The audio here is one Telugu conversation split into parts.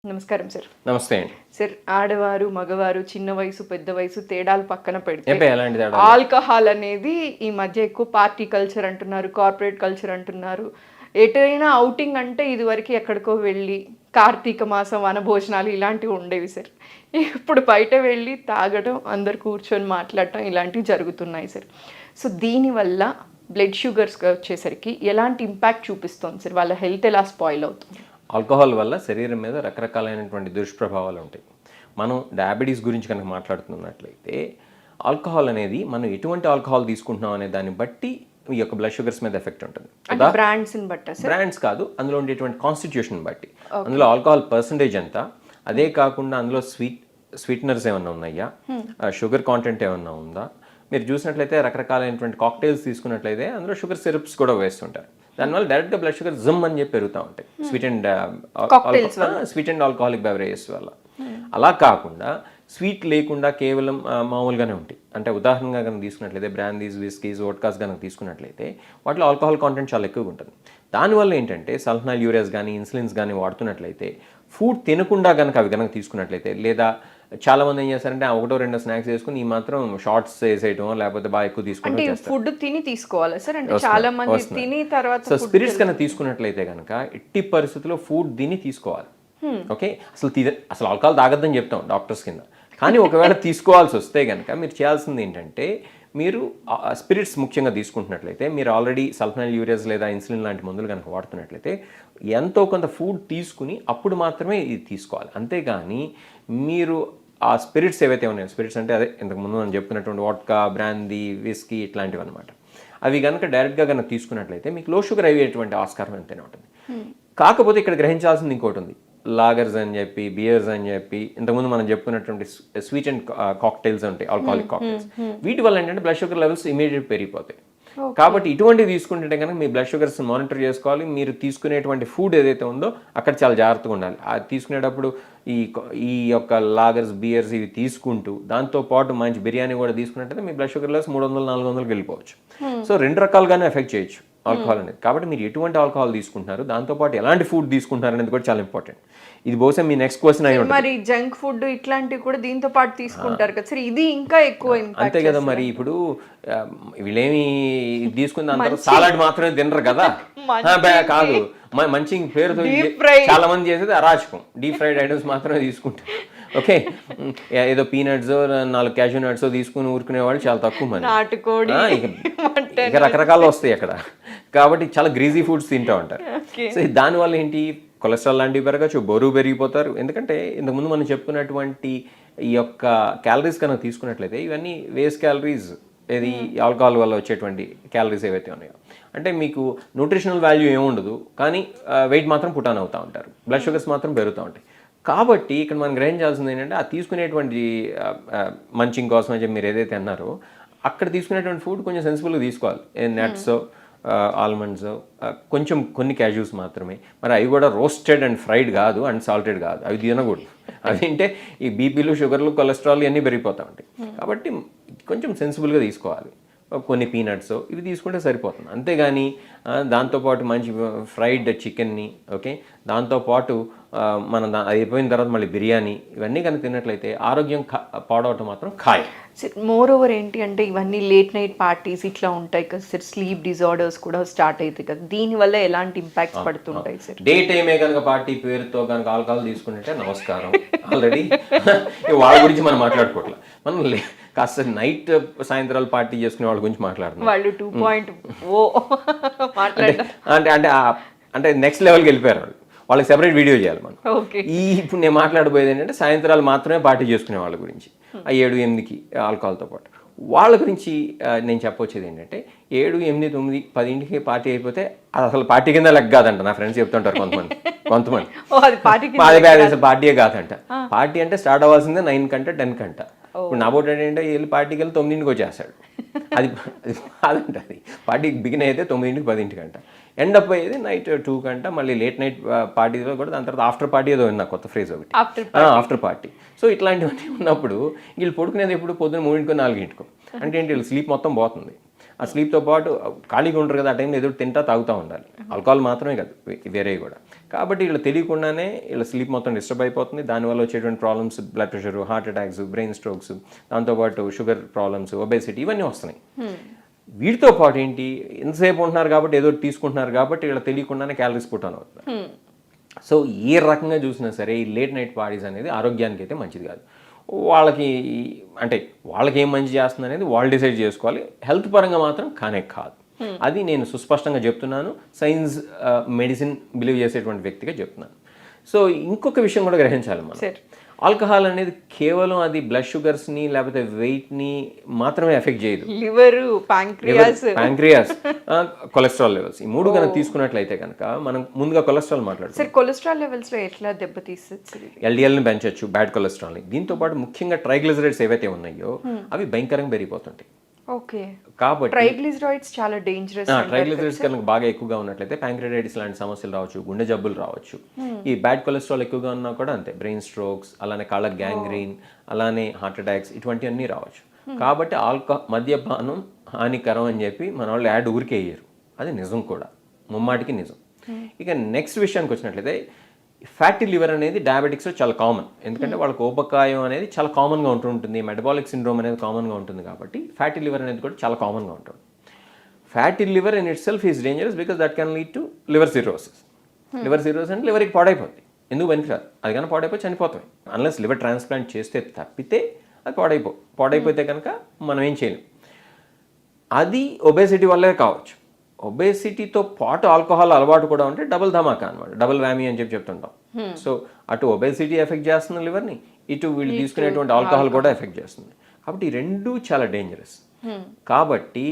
నమస్కారం సార్. నమస్తే అండి. సార్, ఆడవారు, మగవారు, చిన్న వయసు, పెద్ద వయసు తేడాలు పక్కన పెడితే ఎలాంటి తేడా? ఆల్కహాల్ అనేది ఈ మధ్య ఎక్కువ పార్టీ కల్చర్ అంటున్నారు, కార్పొరేట్ కల్చర్ అంటున్నారు. ఎటైనా ఔటింగ్ అంటే ఇదివరకు ఎక్కడికో వెళ్ళి కార్తీక మాసం వనభోజనాలు ఇలాంటివి ఉండేవి సార్. ఇప్పుడు బయట వెళ్ళి తాగడం, అందరు కూర్చొని మాట్లాడటం ఇలాంటివి జరుగుతున్నాయి సార్. సో దీనివల్ల బ్లడ్ షుగర్స్ వచ్చేసరికి ఎలాంటి ఇంపాక్ట్ చూపిస్తుంది సార్? వాళ్ళ హెల్త్ ఎలా స్పాయిల్ అవుతుంది? ఆల్కహాల్ వల్ల శరీరం మీద రకరకాలైనటువంటి దుష్ప్రభావాలు ఉంటాయి. మనం డయాబెటీస్ గురించి కనుక మాట్లాడుతున్నట్లయితే ఆల్కహాల్ అనేది మనం ఎటువంటి ఆల్కహాల్ తీసుకుంటున్నాం అనే దాన్ని బట్టి ఈ యొక్క బ్లడ్ షుగర్స్ మీద ఎఫెక్ట్ ఉంటుంది. బ్రాండ్స్ కాదు, అందులో ఉండేటువంటి కాన్స్టిట్యూషన్ బట్టి. అందులో ఆల్కహాల్ పర్సంటేజ్ ఎంత, అదే కాకుండా అందులో స్వీట్నర్స్ ఏమన్నా ఉన్నాయా, షుగర్ కాంటెంట్ ఏమన్నా ఉందా. మీరు చూసినట్లయితే రకరకాలైనటువంటి కాక్టైల్స్ తీసుకున్నట్లయితే అందులో షుగర్ సిరప్స్ కూడా వేస్తుంటారు. దానివల్ల డైరెక్ట్గా బ్లడ్ షుగర్ జమ్ అని చెప్పి పెరుగుతూ ఉంటాయి స్వీట్ అండ్ ఆల్కహాలిక్ బెవరేజెస్ వల్ల. అలా కాకుండా స్వీట్ లేకుండా కేవలం మామూలుగానే ఉంటాయి. అంటే ఉదాహరణగా కనుక తీసుకున్నట్లయితే బ్రాందీస్, విస్కీస్, వోడ్కాస్ కనుక తీసుకున్నట్లయితే వాటిలో ఆల్కహాల్ కాంటెంట్ చాలా ఎక్కువగా ఉంటుంది. దానివల్ల ఏంటంటే సల్ఫనాల్ యూరియాస్ కానీ ఇన్సులిన్స్ కానీ వాడుతున్నట్లయితే ఫుడ్ తినకుండా కనుక అవి కనుక తీసుకున్నట్లయితే, లేదా చాలా మంది ఏం చేస్తారంటే ఒకటో రెండో స్నాక్స్ వేసుకుని ఈ మాత్రం షార్ట్స్ వేసేయటం, లేకపోతే బాగా ఎక్కువ తీసుకుంటాం. ఫుడ్ తిని తీసుకోవాలి సార్, అంటే చాలా మంది తిని తర్వాత. సో స్పిరిట్స్ కనుక తీసుకున్నట్లయితే కనుక ఎట్టి పరిస్థితుల్లో ఫుడ్ తిని తీసుకోవాలి. ఓకే, అసలు ఆల్కహాల్ తాగద్దని చెప్తాం డాక్టర్స్ కింద. కానీ ఒకవేళ తీసుకోవాల్సి వస్తే కనుక మీరు చేయాల్సింది ఏంటంటే, మీరు స్పిరిట్స్ ముఖ్యంగా తీసుకుంటున్నట్లయితే, మీరు ఆల్రెడీ సల్ఫనైల్ యూరియాస్ లేదా ఇన్సులిన్ లాంటి మందులు కనుక వాడుతున్నట్లయితే ఎంతో కొంత ఫుడ్ తీసుకుని అప్పుడు మాత్రమే ఇది తీసుకోవాలి. అంతేగాని మీరు ఆ స్పిరిట్స్ ఏవైతే ఉన్నాయో, స్పిరిట్స్ అంటే అదే ఇంతకుముందు మనం చెప్పుకున్నటువంటి వోడ్కా, బ్రాందీ, విస్కీ ఇట్లాంటివి అనమాట, అవి కనుక డైరెక్ట్గా కనుక తీసుకున్నట్లయితే మీకు లో షుగర్ అయ్యేటువంటి ఆస్కారం ఎంతైనా ఉంటుంది. కాకపోతే ఇక్కడ గ్రహించాల్సింది ఇంకోటి ఉంది. లాగర్స్ అని చెప్పి, బియర్స్ అని చెప్పి, ఇంతకుముందు మనం చెప్పుకున్నటువంటి స్వీట్ అండ్ కాక్టైల్స్ ఉంటాయి, ఆల్కహాలిక్ కాక్టైల్స్. వీటి వల్ల ఏంటంటే బ్లడ్ షుగర్ లెవెల్స్ ఇమీడియట్ పెరిగిపోతాయి. కాబట్టి ఇటువంటివి తీసుకుంటే కనుక మీ బ్లడ్ షుగర్స్ మానిటర్ చేసుకోవాలి. మీరు తీసుకునేటువంటి ఫుడ్ ఏదైతే ఉందో అక్కడ చాలా జాగ్రత్తగా ఉండాలి. అది తీసుకునేటప్పుడు ఈ యొక్క లాగర్స్, బియర్స్ ఇవి తీసుకుంటూ దాంతోపాటు మంచి బిర్యానీ కూడా తీసుకున్నట్టయితే మీ బ్లడ్ షుగర్ లెవెల్స్ 300-400 వెళ్ళిపోవచ్చు. సో రెండు రకాలుగానే ఎఫెక్ట్ చేయొచ్చు ఆల్కహాల్ అనేది. కాబట్టి మీరు ఎటువంటి ఆల్కహాల్ తీసుకుంటున్నారు, దాంతోపాటు ఎలాంటి ఫుడ్ తీసుకుంటున్నారు అనేది కూడా చాలా ఇంపార్టెంట్. ఇది బహుశా మీ నెక్స్ట్ క్వశ్చన్ అయి ఉంటుంది. మరి జంక్ ఫుడ్ ఇట్లాంటివి కూడా దీంతో పాటు తీసుకుంటారు కదా సార్, ఇది ఇంకా ఎక్కువ అంతే కదా. మరి ఇప్పుడు వీళ్ళేమి తీసుకున్న అందరూ సాలడ్ మాత్రమే తినరు కదా. కాదు, మంచి పేరుతో చాలా మంది చేసేది అరాచకం. డీప్ ఫ్రైడ్ ఐటమ్స్ మాత్రమే తీసుకుంటారు. ఓకే, ఏదో పీనట్స్, 4 క్యాషూ నట్స్ తీసుకుని ఊరుకునే వాళ్ళు చాలా తక్కువ మంది. ఇక రకరకాలు వస్తాయి అక్కడ. కాబట్టి చాలా గ్రీజీ ఫుడ్స్ తింటూ ఉంటారు. సో దానివల్ల ఏంటి, కొలెస్ట్రాల్ లాంటివి పెరగచ్చు, బరువు పెరిగిపోతారు. ఎందుకంటే ఇంతకుముందు మనం చెప్పుకున్నటువంటి ఈ యొక్క క్యాలరీస్ కనుక తీసుకున్నట్లయితే ఇవన్నీ వేస్ట్ క్యాలరీస్. ఇది ఆల్కహాల్ వల్ల వచ్చేటువంటి క్యాలరీస్ ఏవైతే ఉన్నాయో, అంటే మీకు న్యూట్రిషనల్ వాల్యూ ఏముండదు, కానీ వెయిట్ మాత్రం పుటాన్ అవుతూ ఉంటారు, బ్లడ్ షుగర్స్ మాత్రం పెరుగుతూ ఉంటాయి. కాబట్టి ఇక్కడ మనం గ్రహించాల్సింది ఏంటంటే, ఆ తీసుకునేటువంటి మంచింగ్ కోసం అని చెప్పి మీరు ఏదైతే అన్నారో అక్కడ తీసుకునేటువంటి ఫుడ్ కొంచెం సెన్సిబుల్గా తీసుకోవాలి. నట్స్, ఆల్మండ్స్, కొంచెం కొన్ని క్యాష్యూస్ మాత్రమే. మరి అవి కూడా రోస్టెడ్ అండ్ ఫ్రైడ్ కాదు, అండ్ సాల్టెడ్ కాదు, అవి తినకూడదు. అవి తింటే ఈ బీపీలు, షుగర్లు, కొలెస్ట్రాల్ ఇవన్నీ పెరిగిపోతూ ఉంటాయి. కాబట్టి కొంచెం సెన్సిబుల్గా తీసుకోవాలి. కొన్ని పీనట్స్ ఇవి తీసుకుంటే సరిపోతుంది. అంతేగాని దాంతోపాటు మంచి ఫ్రైడ్ చికెన్ని, ఓకే, దాంతోపాటు మనం అయిపోయిన తర్వాత మళ్ళీ బిర్యానీ, ఇవన్నీ కనుక తిన్నట్లయితే ఆరోగ్యం పాడవటం మాత్రం ఖాయం. మోర్ ఓవర్ ఏంటి అంటే, ఇవన్నీ లేట్ నైట్ పార్టీస్ ఇట్లా ఉంటాయి కదా సార్, స్లీప్ డిజార్డర్స్ కూడా స్టార్ట్ అవుతాయి కదా, దీనివల్ల ఎలాంటి ఇంపాక్ట్స్ పడుతుంటాయి సార్? డే టైమే కనుక పార్టీ పేరుతో కనుక ఆల్కహాల్ తీసుకుంటే నమస్కారం. ఆల్రెడీ వాళ్ళ గురించి మనం మాట్లాడుకోవట్లేదు. మనం కాస్త నైట్ సాయంత్రాలు పార్టీ చేసుకునే వాళ్ళ గురించి మాట్లాడుతున్నాం. వాళ్ళు 2.0 అంటే నెక్స్ట్ లెవెల్కి వెళ్ళిపోయారు వాళ్ళు. వాళ్ళకి సెపరేట్ వీడియో చేయాలి మనం. ఇప్పుడు నేను మాట్లాడబోయేది ఏంటంటే సాయంత్రాలు మాత్రమే పార్టీ చేసుకునే వాళ్ళ గురించి, 7-8కి ఆల్కహాల్తో పాటు వాళ్ళ గురించి నేను చెప్పొచ్చేది ఏంటంటే, 7, 8, 9, 10కి పార్టీ అయిపోతే అసలు పార్టీ కింద లెక్క కాదంట. నా ఫ్రెండ్స్ చెప్తుంటారు కొంతమంది పార్టీయే కాదంట. పార్టీ అంటే స్టార్ట్ అవ్వాల్సిందే 9 కంట 10 కంట. ఇప్పుడు నా బోట్ ఏంటంటే వెళ్ళి పార్టీకి వెళ్ళి 9కి వచ్చేస్తాడు. అది కాదంట. అది పార్టీ బిగిన్ అయితే 9కి 10 కంట, ఎండ్ అప్ అయ్యేది నైట్ 2 కంట. మళ్ళీ లేట్ నైట్ పార్టీలో కూడా దాని తర్వాత ఆఫ్టర్ పార్టీ ఏదో విన్నా, కొత్త ఫ్రేజ్ ఒకటి, ఆఫ్టర్ పార్టీ. సో ఇట్లాంటివన్నీ ఉన్నప్పుడు వీళ్ళు పడుకునేది ఎప్పుడు పొద్దున్న 3-4 అంటే ఏంటి, వీళ్ళు స్లీప్ మొత్తం పోతుంది. ఆ స్లీప్తో పాటు ఖాళీగా ఉంటారు కదా, ఆ టైంలో ఏదో తింటా తాగుతూ ఉండాలి. ఆల్కహాల్ మాత్రమే కాదు, వేరే కూడా. కాబట్టి వీళ్ళు తెలియకుండానే వీళ్ళ స్లీప్ మొత్తం డిస్టర్బ్ అయిపోతుంది. దానివల్ల వచ్చేటువంటి problems blood pressure, heart attacks, brain strokes, దాంతోపాటు షుగర్ ప్రాబ్లమ్స్, ఒబేసిటీ ఇవన్నీ వస్తున్నాయి. వీటితో పాటు ఏంటి, ఎంతసేపు ఉంటున్నారు కాబట్టి ఏదో తీసుకుంటున్నారు కాబట్టి వీళ్ళకి తెలియకుండానే క్యాలరీస్ పుట్ ఆన్ అవుతుంది. సో ఏ రకంగా చూసినా సరే ఈ లేట్ నైట్ పార్టీస్ అనేది ఆరోగ్యానికి అయితే మంచిది కాదు. వాళ్ళకి అంటే వాళ్ళకి ఏం మంచి చేస్తుంది అనేది వాళ్ళు డిసైడ్ చేసుకోవాలి. హెల్త్ పరంగా మాత్రం కానే కాదు. అది నేను సుస్పష్టంగా చెప్తున్నాను. సైన్స్, మెడిసిన్ బిలీవ్ చేసేటువంటి వ్యక్తిగా చెప్తున్నాను. సో ఇంకొక విషయం కూడా గ్రహించాలి మనం. ఆల్కహాల్ అనేది కేవలం అది బ్లడ్ షుగర్స్ని లేకపోతే వెయిట్ని మాత్రమే ఎఫెక్ట్ చేయదు. లివరు, ప్యాంక్రియాస్, కొలెస్ట్రాల్ లెవెల్స్, ఈ మూడు కనుక తీసుకున్నట్లయితే కనుక మనం ముందుగా కొలెస్ట్రాల్ మాట్లాడుతాం. సార్ కొలెస్ట్రాల్ లెవెల్స్లో ఎట్లా దెబ్బతీస్తుంది? ఎల్డిఎల్ని పెంచవచ్చు, బ్యాడ్ కొలెస్ట్రాల్ని. దీంతో పాటు ముఖ్యంగా ట్రైగ్లిజరైడ్స్ ఏవైతే ఉన్నాయో అవి భయంకరంగా పెరిగిపోతుంటాయి. ఓకే. కాబట్టి ట్రైగ్లిజరైడ్స్ చాలా డేంజరస్. ట్రైగ్లిజరైడ్స్ కనుక బాగా ఎక్కువగా ఉన్నట్లయితే ప్యాంక్రియాటైటిస్ లాంటి సమస్యలు రావచ్చు, గుండె జబ్బులు రావచ్చు. ఈ బ్యాడ్ కొలెస్ట్రాల్ ఎక్కువగా ఉన్నా కూడా అంతే, బ్రెయిన్ స్ట్రోక్స్, అలానే కాళ్ళ గ్యాంగ్రీన్, అలానే హార్ట్ అటాక్స్ ఇటువంటివన్నీ రావచ్చు. కాబట్టి మద్యపానం హానికరం అని చెప్పి మన వాళ్ళు యాడ్ ఊరికే వేయరు. అది నిజం కూడా, ముమ్మాటికి నిజం. ఇక నెక్స్ట్ విషయానికి వచ్చినట్లయితే ఫ్యాటీ లివర్ అనేది డయాబెటిక్స్లో చాలా కామన్. ఎందుకంటే వాళ్ళకి ఊబకాయం అనేది చాలా కామన్గా ఉంటుంటుంది, మెటబాలిక్ సిండ్రోమ్ అనేది కామన్గా ఉంటుంది. కాబట్టి ఫ్యాటీ లివర్ అనేది కూడా చాలా కామన్గా ఉంటుంది. Fatty liver in it self is dangerous because that can lead to liver cirrhosis. Liver cirrhosis అంటే లివర్కి పాడైపోతుంది. ఎందుకు పనికిరాదు, అది కానీ పాడైపోయి చనిపోతాయి. అన్లెస్ లివర్ ట్రాన్స్ప్లాంట్ చేస్తే తప్పితే అది పాడైపోతే కనుక మనం ఏం చేయలేం. అది ఒబేసిటీ వల్లే కావచ్చు. ఒబేసిటీతో పాటు ఆల్కహాల్ అలవాటు కూడా ఉంటే డబుల్ ధమాకా అనమాట, డబుల్ వ్యామీ అని చెప్తుంటాం. సో అటు ఒబేసిటీ ఎఫెక్ట్ చేస్తుంది లివర్ని, ఇటు వీళ్ళు తీసుకునేటువంటి ఆల్కహాల్ కూడా ఎఫెక్ట్ చేస్తుంది. కాబట్టి ఈ రెండు చాలా డేంజరస్. కాబట్టి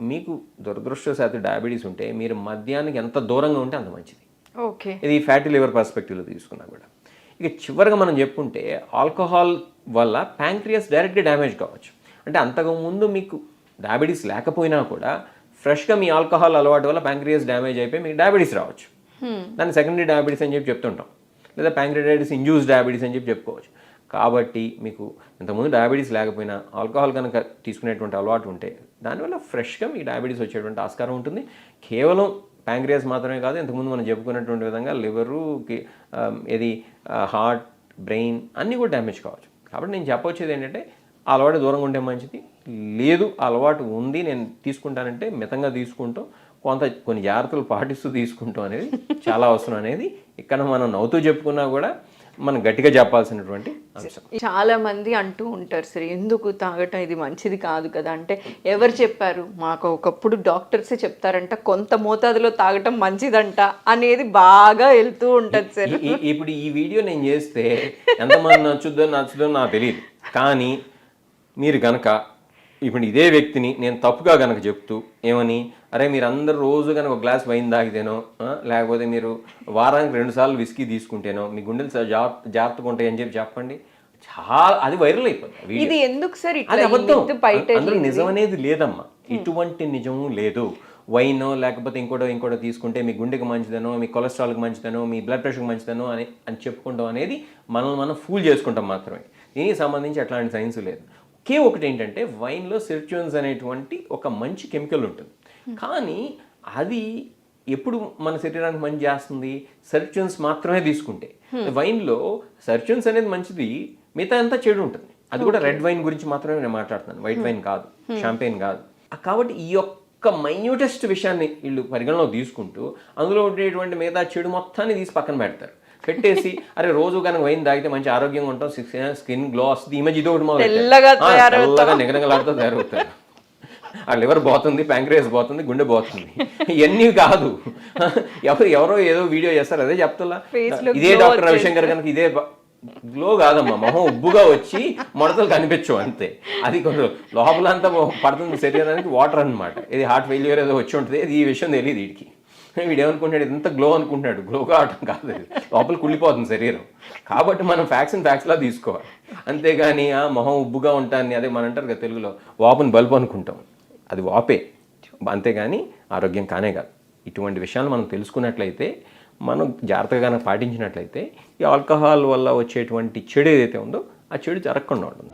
మీకు దురదృష్టవశాత్తు డయాబెటీస్ ఉంటే మీరు మద్యానికి ఎంత దూరంగా ఉంటే అంత మంచిది. ఓకే. ఇది ఫ్యాటీ లివర్ పర్స్పెక్టివ్లో తీసుకున్నా కూడా. ఇక చివరిగా మనం చెప్పుకుంటే ఆల్కహాల్ వల్ల ప్యాంక్రియాస్ డైరెక్ట్గా డ్యామేజ్ కావచ్చు. అంటే అంతకుముందు మీకు డయాబెటీస్ లేకపోయినా కూడా ఫ్రెష్గా మీ ఆల్కహాల్ అలవాటు వల్ల ప్యాంక్రియాస్ డ్యామేజ్ అయిపోయి మీకు డయాబెటీస్ రావచ్చు. దాన్ని సెకండరీ డయాబెటీస్ అని చెప్తుంటాం, లేదా ప్యాంక్రియాటైటిస్ ఇండ్యూస్ డయాబెటీస్ అని చెప్పుకోవచ్చు. కాబట్టి మీకు ఇంతకుముందు డయాబెటీస్ లేకపోయినా ఆల్కహాల్ కనుక తీసుకునేటువంటి అలవాటు ఉంటే దానివల్ల ఫ్రెష్గా మీకు డయాబెటీస్ వచ్చేటువంటి ఆస్కారం ఉంటుంది. కేవలం ప్యాంక్రియాస్ మాత్రమే కాదు, ఇంతకుముందు మనం చెప్పుకున్నటువంటి విధంగా లివరు, ఇది హార్ట్, బ్రెయిన్ అన్నీ కూడా డ్యామేజ్ కావచ్చు. కాబట్టి నేను చెప్పొచ్చేది ఏంటంటే ఆ అలవాటు దూరంగా ఉంటే మంచిది. లేదు అలవాటు ఉంది నేను తీసుకుంటానంటే మితంగా తీసుకుంటాం, కొన్ని జాగ్రత్తలు పాటిస్తూ తీసుకుంటాం అనేది చాలా అవసరం అనేది ఇక్కడ మనం నవ్వుతూ చెప్పుకున్నా కూడా మనం గట్టిగా చెప్పాల్సినటువంటి అంశం. చాలా మంది అంటూ ఉంటారు సార్, ఎందుకు తాగటం, ఇది మంచిది కాదు కదా అంటే, ఎవరు చెప్పారు? మాకు ఒకప్పుడు డాక్టర్సే చెప్తారంట కొంత మోతాదులో తాగటం మంచిదంట అనేది బాగా వెళ్తూ ఉంటుంది సార్. ఇప్పుడు ఈ వీడియో నేను చేస్తే ఎంతమంది నచ్చుద్దో నాకు తెలియదు. కానీ మీరు కనుక ఇప్పుడు ఇదే వ్యక్తిని నేను తప్పుగా కనుక చెప్తూ ఏమని, అరే మీరు అందరు రోజు కనుక ఒక గ్లాస్ వైన్ తాగితేనో, లేకపోతే మీరు వారానికి 2 సార్లు విస్కీ తీసుకుంటేనో మీ గుండెలు జాగ్రత్తగా ఉంటాయి అని చెప్పండి, చాలా అది వైరల్ అయిపోతుంది. ఇది ఎందుకు సార్? అది అబద్ధం, అందులో నిజం అనేది లేదమ్మా, ఇటువంటి నిజము లేదు. వైన్ లేకపోతే ఇంకోటో తీసుకుంటే మీ గుండెకి మంచిదనో, మీ కొలెస్ట్రాల్కి మంచిదనో, మీ బ్లడ్ ప్రెషర్కి మంచిదనో అని చెప్పుకుంటాం అనేది మనం ఫూల్ చేసుకుంటాం మాత్రమే. దీనికి సంబంధించి అట్లాంటి సైన్స్ లేదు. ఒకటి ఏంటంటే వైన్లో సిర్చున్స్ అనేటువంటి ఒక మంచి కెమికల్ ఉంటుంది. కానీ అది ఎప్పుడు మన శరీరానికి మంచి చేస్తుంది, సిర్చున్స్ మాత్రమే తీసుకుంటే. వైన్లో సిర్చున్స్ అనేది మంచిది, మిగతా అంతా చెడు ఉంటుంది. అది కూడా రెడ్ వైన్ గురించి మాత్రమే నేను మాట్లాడుతున్నాను, వైట్ వైన్ కాదు, షాంపెయిన్ కాదు. కాబట్టి ఈ యొక్క మైన్యూటెస్ట్ విషయాన్ని వీళ్ళు పరిగణలోకి తీసుకుంటూ అందులో ఉండేటువంటి మిగతా చెడు మొత్తాన్ని తీసి పక్కన పెట్టేసి అరే రోజు కనుక వైన్ తాగితే మంచి ఆరోగ్యంగా ఉంటాం, స్కిన్ గ్లో వస్తుంది, ఈ మధ్య ఇది ఒకటి తెల్లగా నిగనగలాడుతూ తయారవుతారు. ఆ లివర్ పోతుంది, ప్యాంక్రియాస్ పోతుంది, గుండె పోతుంది. ఇవన్నీ కాదు, ఎవరో ఏదో వీడియో చేస్తారు అదే చెప్తా. ఇదే డాక్టర్ రవిశంకర్ కనుక ఇదే గ్లో కాదమ్మా, మొహం ఉబ్బుగా వచ్చి ముడతలు కనిపించవు అంతే. అది కొంచెం లోపలంతా పడుతుంది శరీరానికి వాటర్ అనమాట. ఇది హార్ట్ ఫెయిల్యూర్ ఏదో వచ్చి ఉంటుంది, ఇది ఈ విషయం తెలియదు వీడికి. వీడేమనుకుంటాడు ఇదంతా గ్లో అనుకుంటున్నాడు, గ్లో కావటం కాదు, లోపల కుళ్ళిపోతుంది శరీరం. కాబట్టి మనం ఫ్యాక్ట్స్లా తీసుకోవాలి, అంతేగాని మొహం ఉబ్బుగా ఉంటాను అదే మన అంటారు కదా తెలుగులో వాపుని బల్బు అనుకుంటాం, అది వాపే, అంతేగాని ఆరోగ్యం కానే కాదు. ఇటువంటి విషయాలు మనం తెలుసుకున్నట్లయితే, మనం జాగ్రత్తగా పాటించినట్లయితే ఈ ఆల్కహాల్ వల్ల వచ్చేటువంటి చెడు ఏదైతే ఉందో ఆ చెడు జరగకుండా ఉంటుంది.